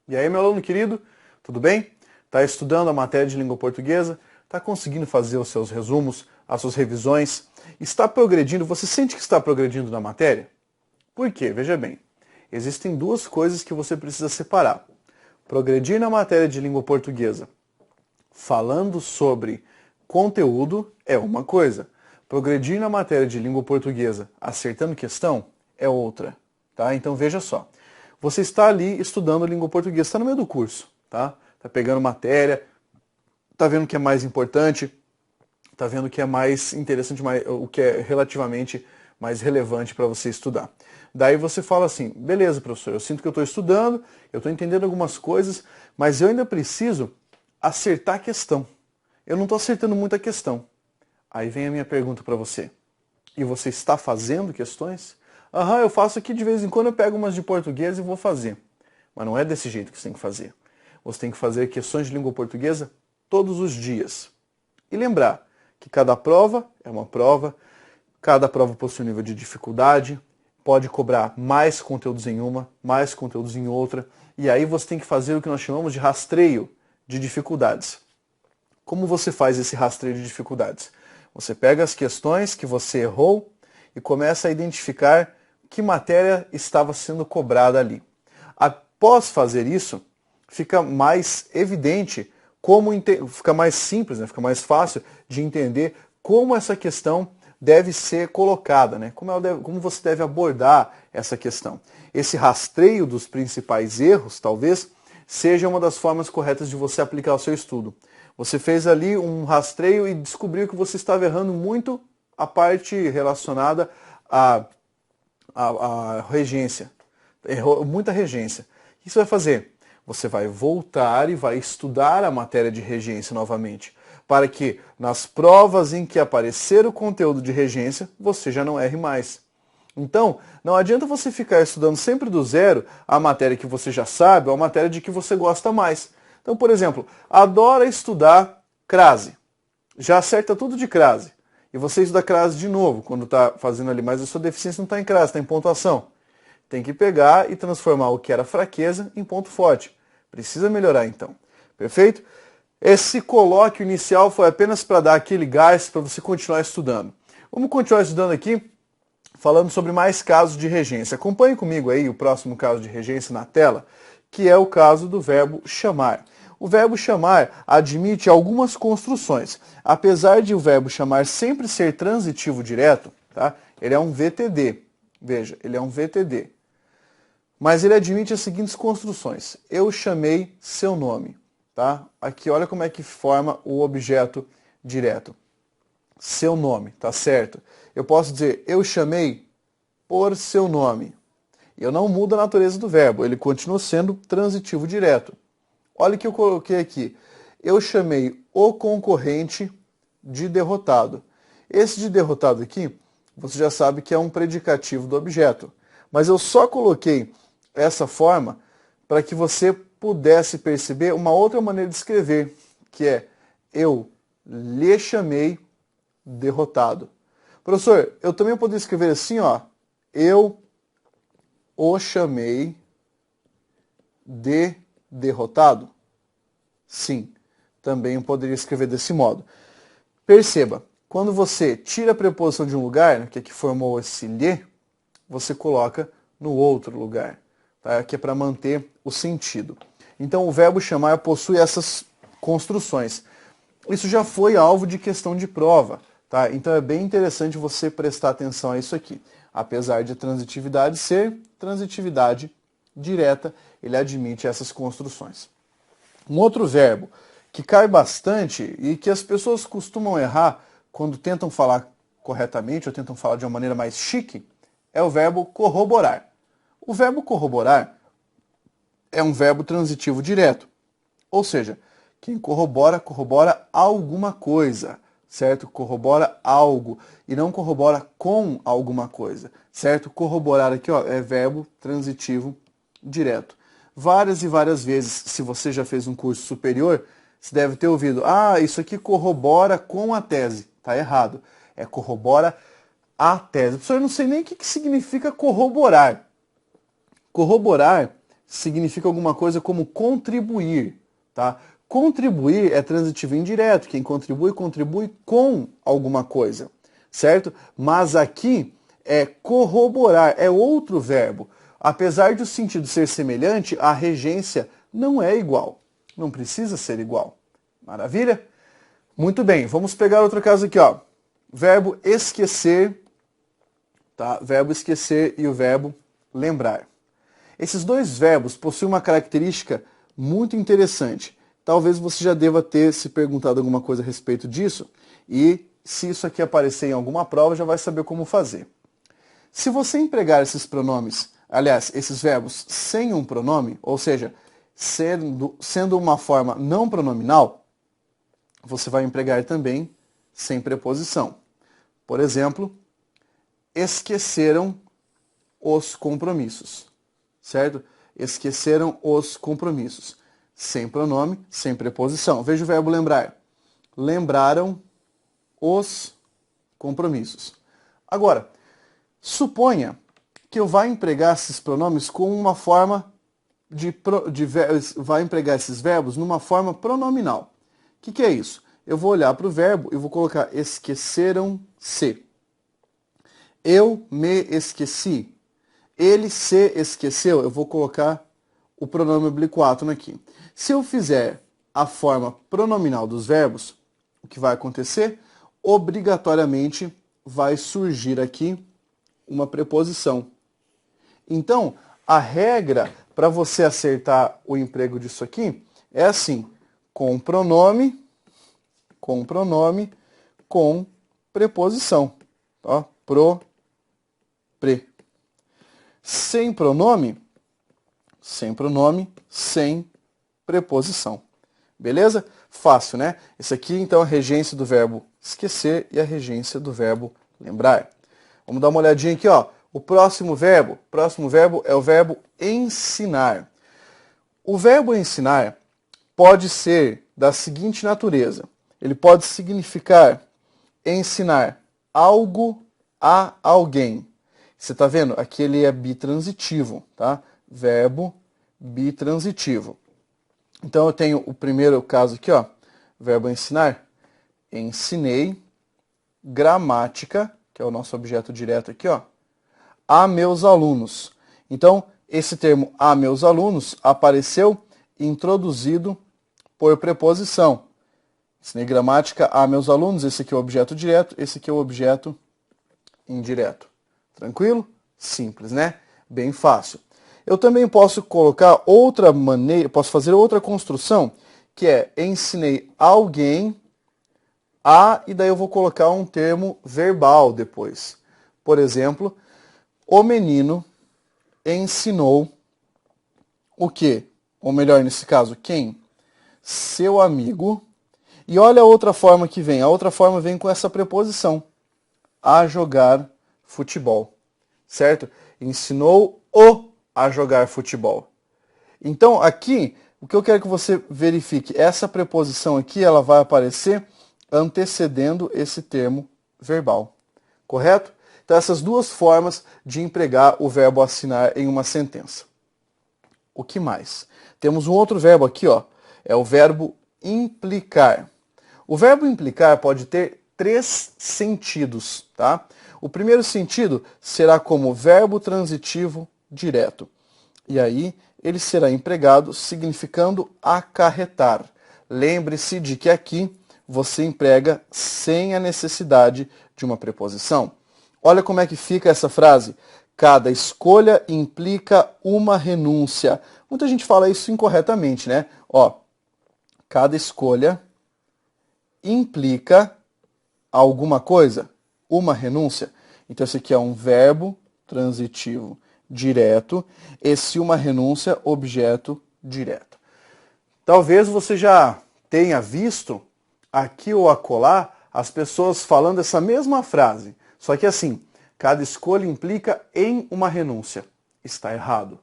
E aí, meu aluno querido, tudo bem? Está estudando a matéria de língua portuguesa? Está conseguindo fazer os seus resumos, as suas revisões? Está progredindo? Você sente que está progredindo na matéria? Por quê? Veja bem, existem duas coisas que você precisa separar. Progredir na matéria de língua portuguesa falando sobre conteúdo é uma coisa. Progredir na matéria de língua portuguesa acertando questão é outra. Tá? Então veja só. Você está ali estudando língua portuguesa, está no meio do curso. Tá? Tá pegando matéria, tá vendo o que é mais importante, tá vendo o que é mais interessante, o que é relativamente mais relevante para você estudar. Daí você fala assim, beleza, professor, eu sinto que eu estou estudando, eu estou entendendo algumas coisas, mas eu ainda preciso acertar a questão. Eu não estou acertando muito a questão. Aí vem a minha pergunta para você. E você está fazendo questões? Aham, eu faço aqui de vez em quando, eu pego umas de português e vou fazer. Mas não é desse jeito que você tem que fazer. Você tem que fazer questões de língua portuguesa todos os dias. E lembrar que cada prova é uma prova, cada prova possui um nível de dificuldade, pode cobrar mais conteúdos em uma, mais conteúdos em outra, e aí você tem que fazer o que nós chamamos de rastreio de dificuldades. Como você faz esse rastreio de dificuldades? Você pega as questões que você errou e começa a identificar que matéria estava sendo cobrada ali. Após fazer isso, fica mais evidente fica mais simples, né? Fica mais fácil de entender como essa questão deve ser colocada, né? Como você deve abordar essa questão. Esse rastreio dos principais erros, talvez, seja uma das formas corretas de você aplicar o seu estudo. Você fez ali um rastreio e descobriu que você estava errando muito a parte relacionada à regência. Errou muita regência. O que você vai fazer? Você vai voltar e vai estudar a matéria de regência novamente, para que nas provas em que aparecer o conteúdo de regência, você já não erre mais. Então, não adianta você ficar estudando sempre do zero a matéria que você já sabe ou a matéria de que você gosta mais. Então, por exemplo, adora estudar crase. Já acerta tudo de crase. E você estuda crase de novo, quando está fazendo ali, mas a sua deficiência não está em crase, está em pontuação. Tem que pegar e transformar o que era fraqueza em ponto forte. Precisa melhorar então. Perfeito? Esse colóquio inicial foi apenas para dar aquele gás para você continuar estudando. Vamos continuar estudando aqui, falando sobre mais casos de regência. Acompanhe comigo aí o próximo caso de regência na tela, que é o caso do verbo chamar. O verbo chamar admite algumas construções. Apesar de o verbo chamar sempre ser transitivo direto, tá? Ele é um VTD. Veja, ele é um VTD. Mas ele admite as seguintes construções. Eu chamei seu nome. Tá? Aqui olha como é que forma o objeto direto. Seu nome, tá certo? Eu posso dizer, eu chamei por seu nome. Eu não mudo a natureza do verbo, ele continua sendo transitivo direto. Olha o que eu coloquei aqui. Eu chamei o concorrente de derrotado. Esse de derrotado aqui, você já sabe que é um predicativo do objeto. Mas eu só coloquei essa forma para que você pudesse perceber uma outra maneira de escrever, que é eu lhe chamei derrotado. Professor, eu também poderia escrever assim, ó, eu o chamei de derrotado? Sim, também eu poderia escrever desse modo. Perceba, quando você tira a preposição de um lugar, que é que formou esse lhe, você coloca no outro lugar, tá? Que é para manter o sentido. Então o verbo chamar possui essas construções. Isso já foi alvo de questão de prova, tá? Então é bem interessante você prestar atenção a isso aqui. Apesar de transitividade ser transitividade direta, ele admite essas construções. Um outro verbo que cai bastante e que as pessoas costumam errar quando tentam falar corretamente ou tentam falar de uma maneira mais chique é o verbo corroborar. O verbo corroborar é um verbo transitivo direto. Ou seja, quem corrobora, corrobora alguma coisa, certo? Corrobora algo e não corrobora com alguma coisa, certo? Corroborar aqui, ó, é verbo transitivo direto. Várias e várias vezes, se você já fez um curso superior, você deve ter ouvido, isso aqui corrobora com a tese. Tá errado. É corrobora a tese. Professor, eu não sei nem o que significa corroborar. Corroborar significa alguma coisa como contribuir, tá? Contribuir é transitivo indireto. Quem contribui, contribui com alguma coisa, certo? Mas aqui é corroborar, é outro verbo. Apesar de o sentido ser semelhante, a regência não é igual. Não precisa ser igual. Maravilha? Muito bem, vamos pegar outro caso aqui, ó. Verbo esquecer, tá? Verbo esquecer e o verbo lembrar. Esses dois verbos possuem uma característica muito interessante. Talvez você já deva ter se perguntado alguma coisa a respeito disso, e se isso aqui aparecer em alguma prova, já vai saber como fazer. Se você empregar esses pronomes, aliás, esses verbos sem um pronome, ou seja, sendo uma forma não pronominal, você vai empregar também sem preposição. Por exemplo, esqueceram os compromissos, certo? Esqueceram os compromissos. Sem pronome, sem preposição. Veja o verbo lembrar. Lembraram os compromissos. Agora, suponha que eu vá empregar esses pronomes com uma forma vai empregar esses verbos numa forma pronominal. O que é isso? Eu vou olhar para o verbo e vou colocar esqueceram-se. Eu me esqueci. Ele se esqueceu. Eu vou colocar o pronome oblíquo aqui. Se eu fizer a forma pronominal dos verbos, o que vai acontecer? Obrigatoriamente vai surgir aqui uma preposição. Então, a regra para você acertar o emprego disso aqui é assim: com pronome, com preposição. Ó, pre. Sem pronome, sem preposição. Beleza? Fácil, né? Esse aqui, então, é a regência do verbo esquecer e a regência do verbo lembrar. Vamos dar uma olhadinha aqui, ó. O próximo verbo é o verbo ensinar. O verbo ensinar pode ser da seguinte natureza. Ele pode significar ensinar algo a alguém. Você está vendo? Aqui ele é bitransitivo, tá? Verbo bitransitivo. Então eu tenho o primeiro caso aqui, ó. Verbo ensinar. Ensinei gramática, que é o nosso objeto direto aqui, ó, a meus alunos. Então, esse termo a meus alunos apareceu introduzido por preposição. Ensinei gramática a meus alunos, esse aqui é o objeto direto, esse aqui é o objeto indireto. Tranquilo? Simples, né? Bem fácil. Eu também posso colocar outra maneira, posso fazer outra construção, que é ensinei alguém a, e daí eu vou colocar um termo verbal depois. Por exemplo, o menino ensinou o quê? Ou melhor, nesse caso, quem? Seu amigo. E olha a outra forma que vem. A outra forma vem com essa preposição. A jogar futebol. Certo? Ensinou o a jogar futebol. Então, aqui, o que eu quero que você verifique, essa preposição aqui, ela vai aparecer antecedendo esse termo verbal. Correto? Então, essas duas formas de empregar o verbo assinar em uma sentença. O que mais? Temos um outro verbo aqui, ó, é o verbo implicar. O verbo implicar pode ter 3 sentidos, tá? O primeiro sentido será como verbo transitivo direto. E aí, ele será empregado significando acarretar. Lembre-se de que aqui você emprega sem a necessidade de uma preposição. Olha como é que fica essa frase. Cada escolha implica uma renúncia. Muita gente fala isso incorretamente, né? Ó, cada escolha implica alguma coisa, uma renúncia. Então, esse aqui é um verbo transitivo direto. Esse uma renúncia, objeto direto. Talvez você já tenha visto aqui ou acolá as pessoas falando essa mesma frase. Só que assim, cada escolha implica em uma renúncia. Está errado.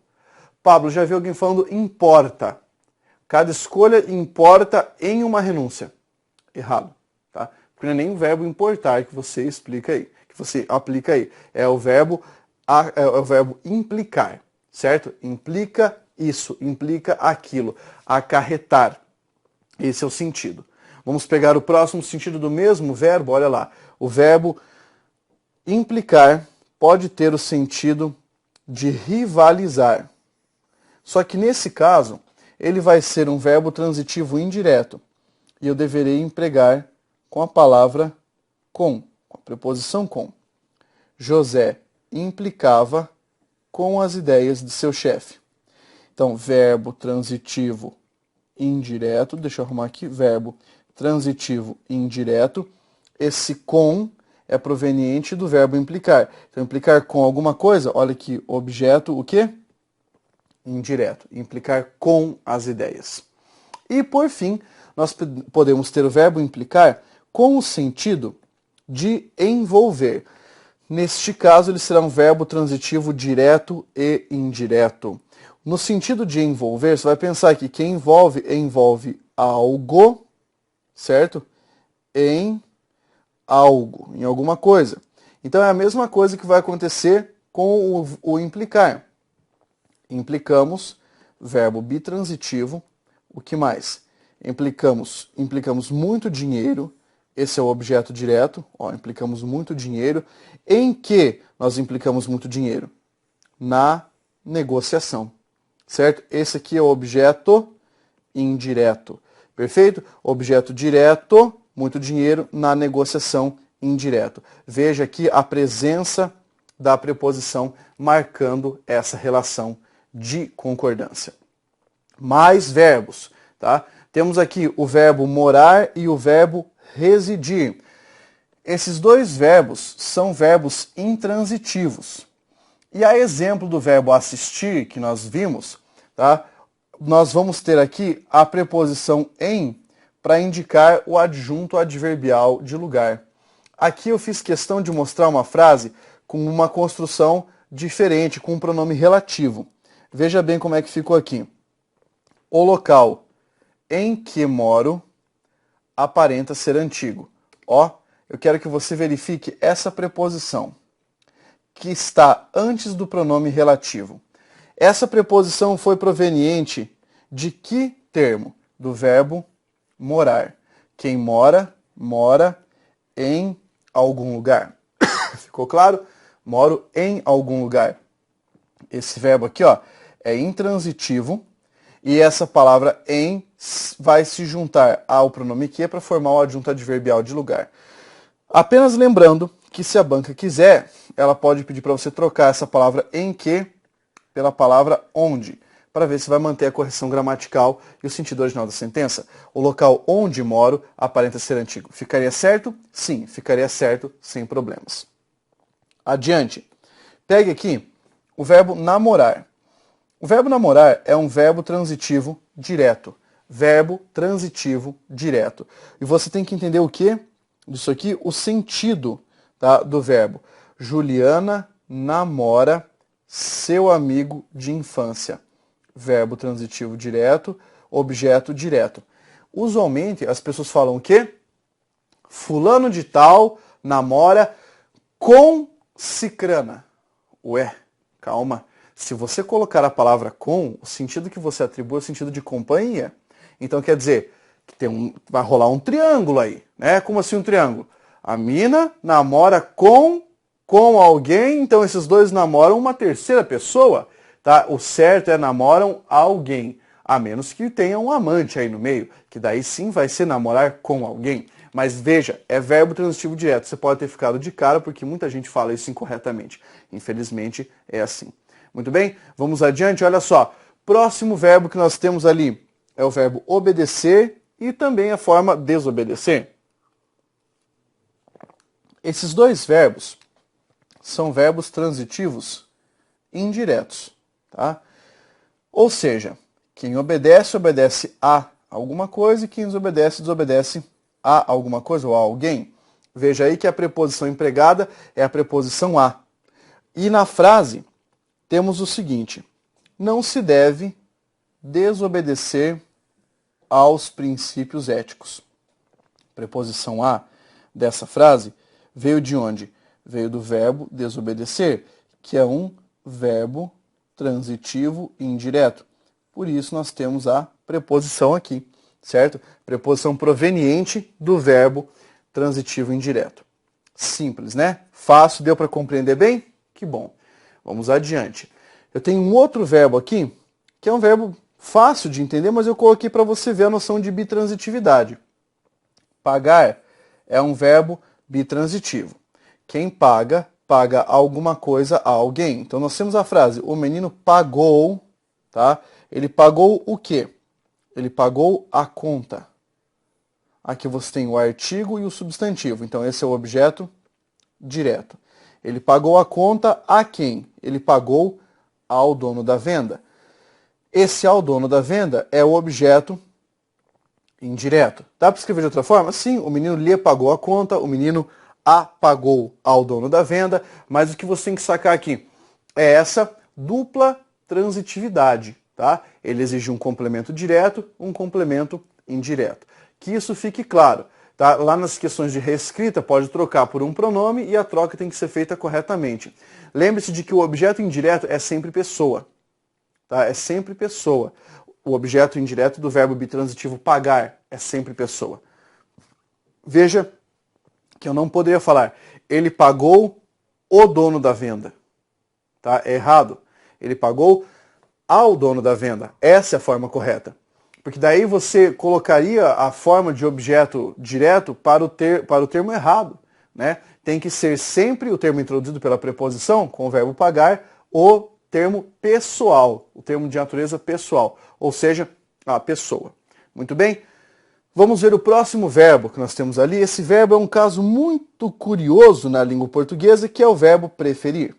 Pablo, já viu alguém falando importa. Cada escolha importa em uma renúncia. Errado. Tá? Porque não é nem o verbo importar que você explica aí, que você aplica aí. É o verbo implicar, certo? Implica isso, implica aquilo, acarretar. Esse é o sentido. Vamos pegar o próximo sentido do mesmo verbo, olha lá. O verbo implicar pode ter o sentido de rivalizar. Só que nesse caso, ele vai ser um verbo transitivo indireto. E eu deverei empregar com a palavra com a preposição com. José implicava com as ideias de seu chefe. Então, verbo transitivo indireto, deixa eu arrumar aqui, verbo transitivo indireto. Esse com é proveniente do verbo implicar. Então, implicar com alguma coisa, olha aqui, objeto, o quê? Indireto. Implicar com as ideias. E, por fim, nós podemos ter o verbo implicar com o sentido de envolver. Neste caso, ele será um verbo transitivo direto e indireto. No sentido de envolver, você vai pensar que quem envolve algo, certo? Em algo, em alguma coisa. Então é a mesma coisa que vai acontecer com o implicar. Implicamos, verbo bitransitivo. O que mais? Implicamos muito dinheiro. Esse é o objeto direto. Ó, implicamos muito dinheiro. Em que nós implicamos muito dinheiro? Na negociação. Certo? Esse aqui é o objeto indireto. Perfeito? Objeto direto, muito dinheiro, na negociação indireto. Veja aqui a presença da preposição marcando essa relação de concordância. Mais verbos, tá? Temos aqui o verbo morar e o verbo residir. Esses dois verbos são verbos intransitivos. E a exemplo do verbo assistir, que nós vimos, tá? Nós vamos ter aqui a preposição em para indicar o adjunto adverbial de lugar. Aqui eu fiz questão de mostrar uma frase com uma construção diferente, com um pronome relativo. Veja bem como é que ficou aqui. O local em que moro aparenta ser antigo. Ó, eu quero que você verifique essa preposição, que está antes do pronome relativo. Essa preposição foi proveniente de que termo? Do verbo morar. Quem mora, mora em algum lugar. Ficou claro? Moro em algum lugar. Esse verbo aqui, ó, é intransitivo e essa palavra em vai se juntar ao pronome que para formar o adjunto adverbial de lugar. Apenas lembrando que se a banca quiser, ela pode pedir para você trocar essa palavra em que pela palavra onde, para ver se vai manter a correção gramatical e o sentido original da sentença. O local onde moro aparenta ser antigo. Ficaria certo? Sim, ficaria certo sem problemas. Adiante. Pegue aqui o verbo namorar. O verbo namorar é um verbo transitivo direto. Verbo transitivo direto. E você tem que entender o que disso aqui? O sentido, tá, do verbo. Juliana namora seu amigo de infância. Verbo transitivo direto, objeto direto. Usualmente as pessoas falam o quê? Fulano de tal namora com cicrana. Ué, calma. Se você colocar a palavra com, o sentido que você atribui é o sentido de companhia. Então quer dizer que vai rolar um triângulo aí, né? Como assim um triângulo? A mina namora com alguém, então esses dois namoram uma terceira pessoa, tá? O certo é namoram alguém, a menos que tenha um amante aí no meio, que daí sim vai ser namorar com alguém. Mas veja, é verbo transitivo direto. Você pode ter ficado de cara porque muita gente fala isso incorretamente. Infelizmente é assim. Muito bem? Vamos adiante, olha só. Próximo verbo que nós temos ali é o verbo obedecer e também a forma desobedecer. Esses dois verbos são verbos transitivos indiretos, tá? Ou seja, quem obedece, obedece a alguma coisa e quem desobedece, desobedece a alguma coisa ou a alguém. Veja aí que a preposição empregada é a preposição a. E na frase temos o seguinte: não se deve desobedecer aos princípios éticos. Preposição a dessa frase veio de onde? Veio do verbo desobedecer, que é um verbo transitivo indireto. por isso nós temos a preposição aqui, certo? Preposição proveniente do verbo transitivo indireto. Simples, né? Fácil, deu para compreender bem? Que bom. Vamos adiante. Eu tenho um outro verbo aqui, que é um verbo fácil de entender, mas eu coloquei para você ver a noção de bitransitividade. Pagar é um verbo bitransitivo. Quem paga, paga alguma coisa a alguém. Então nós temos a frase, o menino pagou, tá? Ele pagou o quê? Ele pagou a conta. Aqui você tem o artigo e o substantivo. Então esse é o objeto direto. Ele pagou a conta a quem? Ele pagou ao dono da venda. Esse ao dono da venda é o objeto indireto. Dá para escrever de outra forma? Sim, o menino lhe pagou a conta, o menino a pagou ao dono da venda, mas o que você tem que sacar aqui é essa dupla transitividade, tá? Ele exige um complemento direto, um complemento indireto. Que isso fique claro, tá? Lá nas questões de reescrita pode trocar por um pronome e a troca tem que ser feita corretamente. Lembre-se de que o objeto indireto é sempre pessoa, tá? É sempre pessoa. O objeto indireto do verbo bitransitivo pagar é sempre pessoa. Veja que eu não poderia falar, ele pagou o dono da venda. Tá? É errado. Ele pagou ao dono da venda. Essa é a forma correta. Porque daí você colocaria a forma de objeto direto para o termo errado. Né? Tem que ser sempre o termo introduzido pela preposição, com o verbo pagar, o termo pessoal, o termo de natureza pessoal, ou seja, a pessoa. Muito bem? Vamos ver o próximo verbo que nós temos ali. Esse verbo é um caso muito curioso na língua portuguesa, que é o verbo preferir.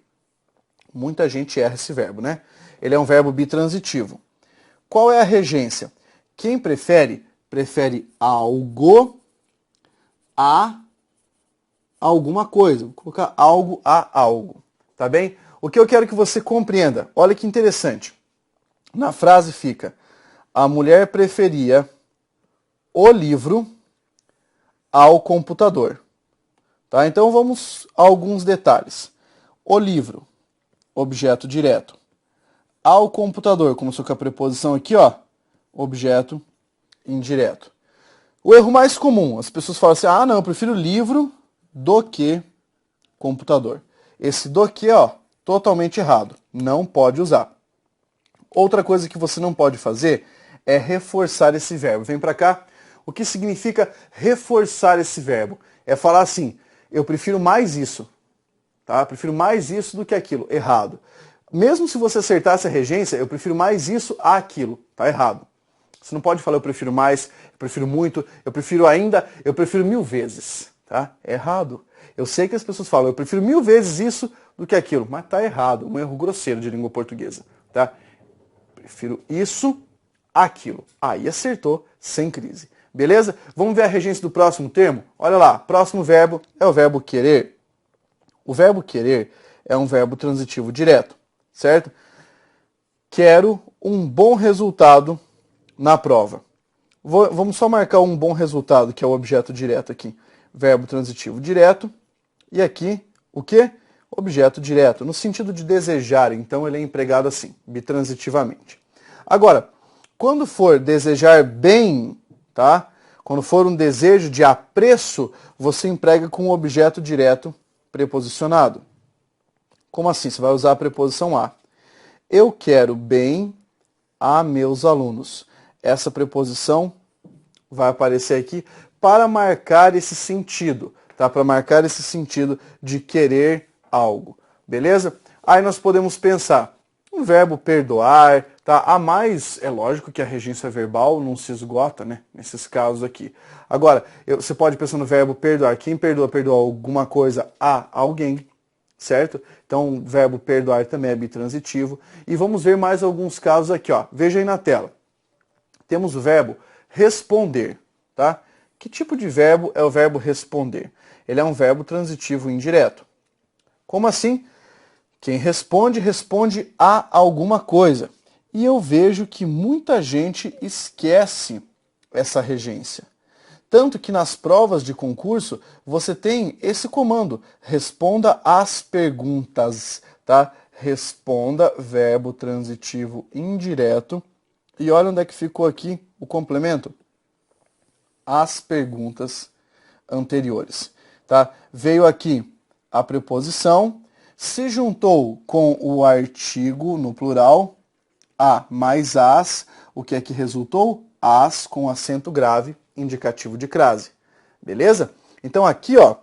Muita gente erra esse verbo, né? Ele é um verbo bitransitivo. Qual é a regência? Quem prefere, prefere algo a alguma coisa. Vou colocar algo a algo, tá bem? O que eu quero que você compreenda, olha que interessante. Na frase fica, a mulher preferia o livro ao computador. Tá? Então vamos a alguns detalhes. O livro, objeto direto. Ao computador, começou com a preposição aqui, ó, objeto indireto. O erro mais comum, as pessoas falam assim, ah não, eu prefiro livro do que computador. Esse do que, ó, totalmente errado. Não pode usar. Outra coisa que você não pode fazer é reforçar esse verbo. Vem pra cá. O que significa reforçar esse verbo? É falar assim, eu prefiro mais isso. Tá? Prefiro mais isso do que aquilo. Errado. Mesmo se você acertasse a regência, eu prefiro mais isso a aquilo. Tá errado. Você não pode falar eu prefiro mais, eu prefiro muito, eu prefiro ainda, eu prefiro 1000 vezes. Tá? É errado. Eu sei que as pessoas falam, eu prefiro 1000 vezes isso do que aquilo, mas tá errado. Um erro grosseiro de língua portuguesa. Tá? Prefiro isso, aquilo. Aí acertou, sem crise. Beleza? Vamos ver a regência do próximo termo? Olha lá, próximo verbo é o verbo querer. O verbo querer é um verbo transitivo direto, certo? Quero um bom resultado na prova. Vamos só marcar um bom resultado, que é o objeto direto aqui. Verbo transitivo direto. E aqui, o quê? Objeto direto, no sentido de desejar. Então ele é empregado assim, bitransitivamente. Agora, quando for desejar bem, tá? Quando for um desejo de apreço, você emprega com o objeto direto preposicionado. Como assim? Você vai usar a preposição a. Eu quero bem a meus alunos. Essa preposição vai aparecer aqui para marcar esse sentido, tá? Para marcar esse sentido de querer algo, beleza? Aí nós podemos pensar, o verbo perdoar, tá? A mais, é lógico que a regência verbal não se esgota, né? Nesses casos aqui. Agora, você pode pensar no verbo perdoar. Quem perdoa, perdoa alguma coisa a alguém, certo? Então, o verbo perdoar também é bitransitivo. E vamos ver mais alguns casos aqui, ó. Veja aí na tela. Temos o verbo responder, tá? Que tipo de verbo é o verbo responder? Ele é um verbo transitivo indireto. Como assim? Quem responde, responde a alguma coisa. E eu vejo que muita gente esquece essa regência. Tanto que nas provas de concurso você tem esse comando, responda às perguntas, tá? Responda, verbo transitivo indireto, E olha onde é que ficou aqui o complemento. As perguntas anteriores. Tá? Veio aqui a preposição, se juntou com o artigo no plural, a mais as, o que é que resultou? As com acento grave, indicativo de crase. Beleza? Então aqui, ó,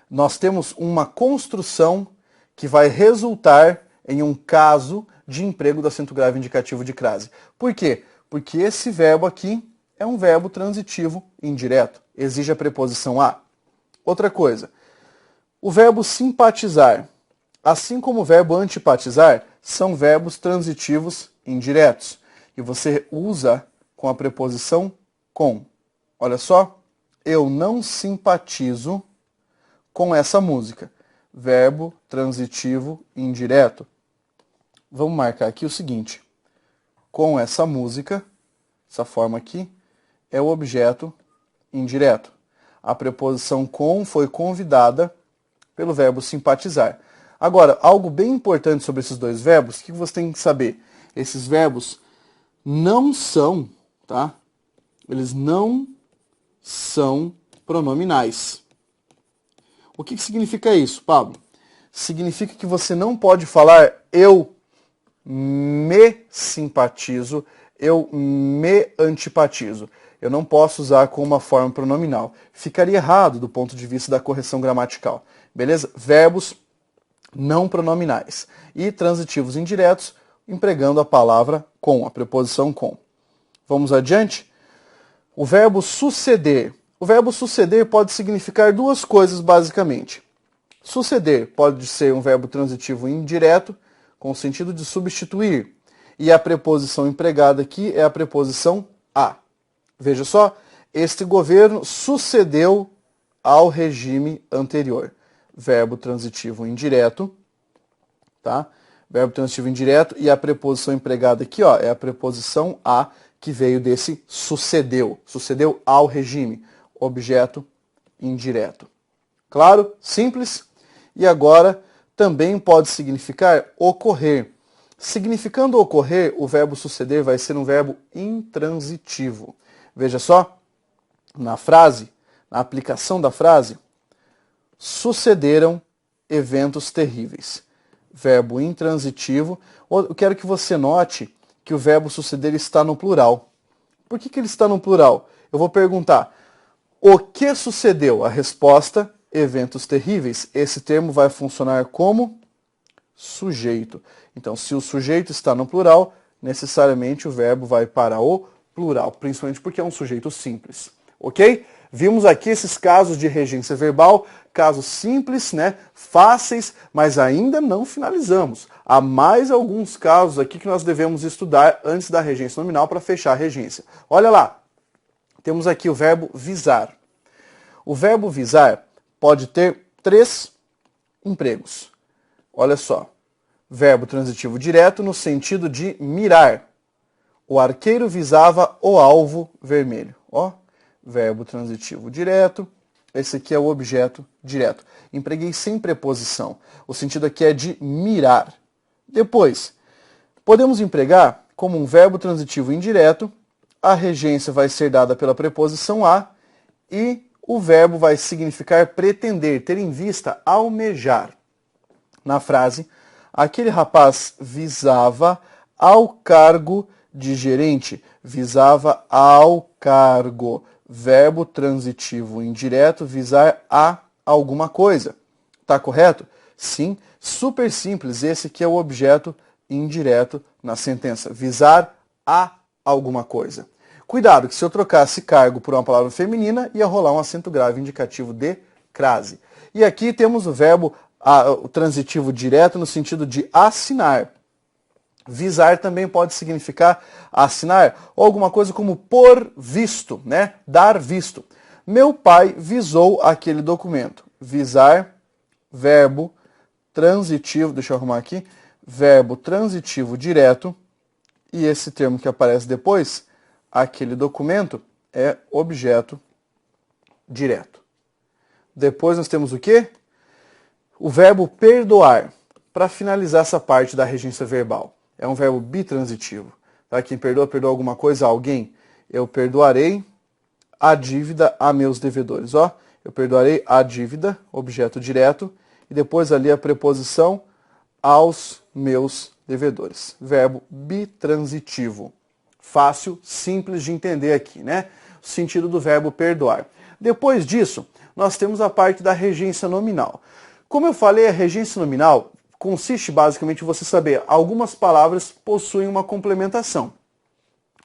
nós temos uma construção que vai resultar em um caso de emprego do acento grave indicativo de crase. Por quê? Porque esse verbo aqui é um verbo transitivo indireto. Exige a preposição a. Outra coisa, o verbo simpatizar, assim como o verbo antipatizar, são verbos transitivos indiretos. E você usa com a preposição com. Olha só, eu não simpatizo com essa música. Verbo transitivo indireto. Vamos marcar aqui o seguinte. Com essa música, essa forma aqui, é o objeto indireto. A preposição com foi convidada pelo verbo simpatizar. Agora, algo bem importante sobre esses dois verbos, o que você tem que saber? Esses verbos não são, tá? Eles não são pronominais. O que significa isso, Pablo? Significa que você não pode falar eu me simpatizo, eu me antipatizo. Eu não posso usar como uma forma pronominal. Ficaria errado do ponto de vista da correção gramatical. Beleza? Verbos não pronominais. E transitivos indiretos, empregando a palavra com, a preposição com. Vamos adiante? O verbo suceder. O verbo suceder pode significar duas coisas, basicamente. Suceder pode ser um verbo transitivo indireto, com o sentido de substituir. E a preposição empregada aqui é a preposição a. Veja só, este governo sucedeu ao regime anterior. Verbo transitivo indireto, tá? Verbo transitivo indireto e a preposição empregada aqui, ó, é a preposição a, que veio desse sucedeu. Sucedeu ao regime. Objeto indireto. Claro? Simples? E agora também pode significar ocorrer. Significando ocorrer, o verbo suceder vai ser um verbo intransitivo. Veja só, na frase, na aplicação da frase, sucederam eventos terríveis. Verbo intransitivo. Eu quero que você note que o verbo suceder está no plural. Por que ele está no plural? Eu vou perguntar, o que sucedeu? A resposta, eventos terríveis. Esse termo vai funcionar como sujeito. Então, se o sujeito está no plural, necessariamente o verbo vai para o plural, principalmente porque é um sujeito simples. Ok? Vimos aqui esses casos de regência verbal, casos simples, né? Fáceis, mas ainda não finalizamos. Há mais alguns casos aqui que nós devemos estudar antes da regência nominal para fechar a regência. Olha lá, temos aqui o verbo visar. O verbo visar pode ter 3 empregos. Olha só. Verbo transitivo direto no sentido de mirar. O arqueiro visava o alvo vermelho. Ó, verbo transitivo direto. Esse aqui é o objeto direto. Empreguei sem preposição. O sentido aqui é de mirar. Depois, podemos empregar como um verbo transitivo indireto. A regência vai ser dada pela preposição a e o verbo vai significar pretender, ter em vista, almejar. Na frase, aquele rapaz visava ao cargo de gerente. Visava ao cargo. Verbo transitivo indireto, visar a alguma coisa. Tá correto? Sim. Super simples. Esse aqui é o objeto indireto na sentença. Visar a alguma coisa. Cuidado, que se eu trocasse cargo por uma palavra feminina, ia rolar um acento grave indicativo de crase. E aqui temos o verbo o transitivo direto no sentido de assinar. Visar também pode significar assinar ou alguma coisa como por visto, né? Dar visto. Meu pai visou aquele documento. Visar, verbo transitivo, deixa eu arrumar aqui, verbo transitivo direto, e esse termo que aparece depois, aquele documento, é objeto direto. Depois nós temos o quê? O verbo perdoar, para finalizar essa parte da regência verbal. É um verbo bitransitivo. Tá? Quem perdoa, perdoa alguma coisa a alguém. Eu perdoarei a dívida a meus devedores. Ó, eu perdoarei a dívida, objeto direto, e depois ali a preposição aos meus devedores. Verbo bitransitivo. Fácil, simples de entender aqui, né? O sentido do verbo perdoar. Depois disso, nós temos a parte da regência nominal. Como eu falei, a regência nominal consiste basicamente em você saber algumas palavras possuem uma complementação.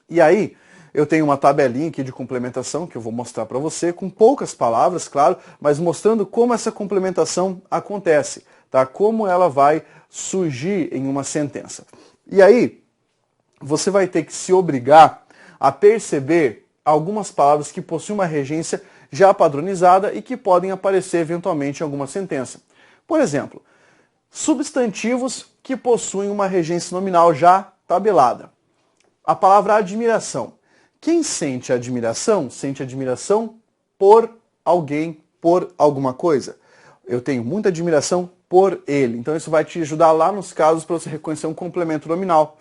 E aí, eu tenho uma tabelinha aqui de complementação que eu vou mostrar para você, com poucas palavras, claro, mas mostrando como essa complementação acontece, tá? Como ela vai surgir em uma sentença. E aí, você vai ter que se obrigar a perceber algumas palavras que possuem uma regência já padronizada e que podem aparecer eventualmente em alguma sentença. Por exemplo, substantivos que possuem uma regência nominal já tabelada. A palavra admiração. Quem sente admiração, sente admiração por alguém, por alguma coisa. Eu tenho muita admiração por ele. Então isso vai te ajudar lá nos casos para você reconhecer um complemento nominal.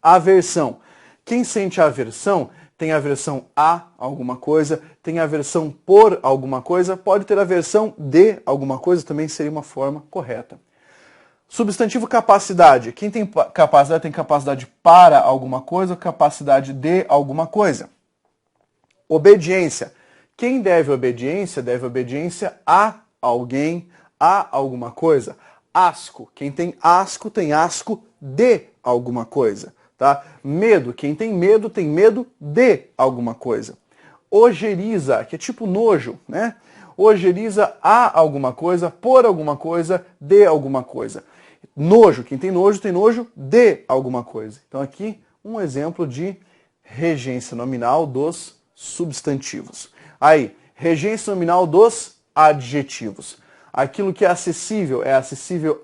Aversão. Quem sente aversão, tem aversão a alguma coisa, tem aversão por alguma coisa, pode ter aversão de alguma coisa, também seria uma forma correta. Substantivo capacidade. Quem tem capacidade para alguma coisa, capacidade de alguma coisa. Obediência. Quem deve obediência a alguém, a alguma coisa. Asco. Quem tem asco de alguma coisa. Tá? Medo. Quem tem medo de alguma coisa. Ojeriza, que é tipo nojo, né? Ojeriza a alguma coisa, por alguma coisa, de alguma coisa. Nojo, quem tem nojo de alguma coisa. Então aqui um exemplo de regência nominal dos substantivos. Aí, regência nominal dos adjetivos. Aquilo que é acessível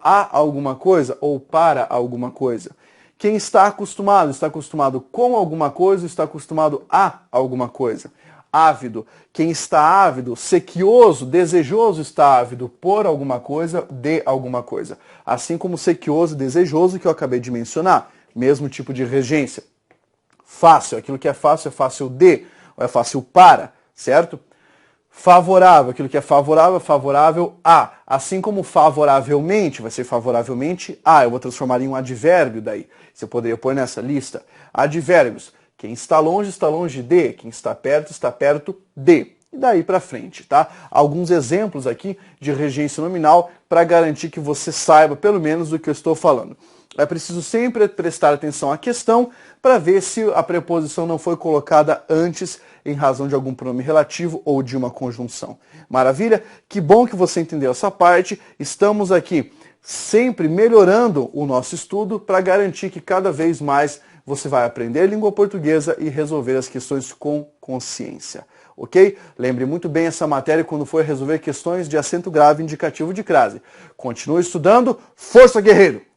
a alguma coisa ou para alguma coisa. Quem está acostumado com alguma coisa, está acostumado a alguma coisa. Ávido, quem está ávido, sequioso, desejoso está ávido por alguma coisa, de alguma coisa. Assim como sequioso e desejoso que eu acabei de mencionar, mesmo tipo de regência. Fácil, aquilo que é fácil de, ou é fácil para, certo? Favorável, aquilo que é favorável a. Assim como favoravelmente, vai ser favoravelmente a. Eu vou transformar em um advérbio daí. Você poderia pôr nessa lista. Advérbios. Quem está longe de. Quem está perto de. E daí para frente, tá? Alguns exemplos aqui de regência nominal para garantir que você saiba pelo menos do que eu estou falando. É preciso sempre prestar atenção à questão para ver se a preposição não foi colocada antes em razão de algum pronome relativo ou de uma conjunção. Maravilha? Que bom que você entendeu essa parte. Estamos aqui sempre melhorando o nosso estudo para garantir que cada vez mais você vai aprender língua portuguesa e resolver as questões com consciência. Ok? Lembre muito bem essa matéria quando for resolver questões de acento grave indicativo de crase. Continue estudando. Força, guerreiro!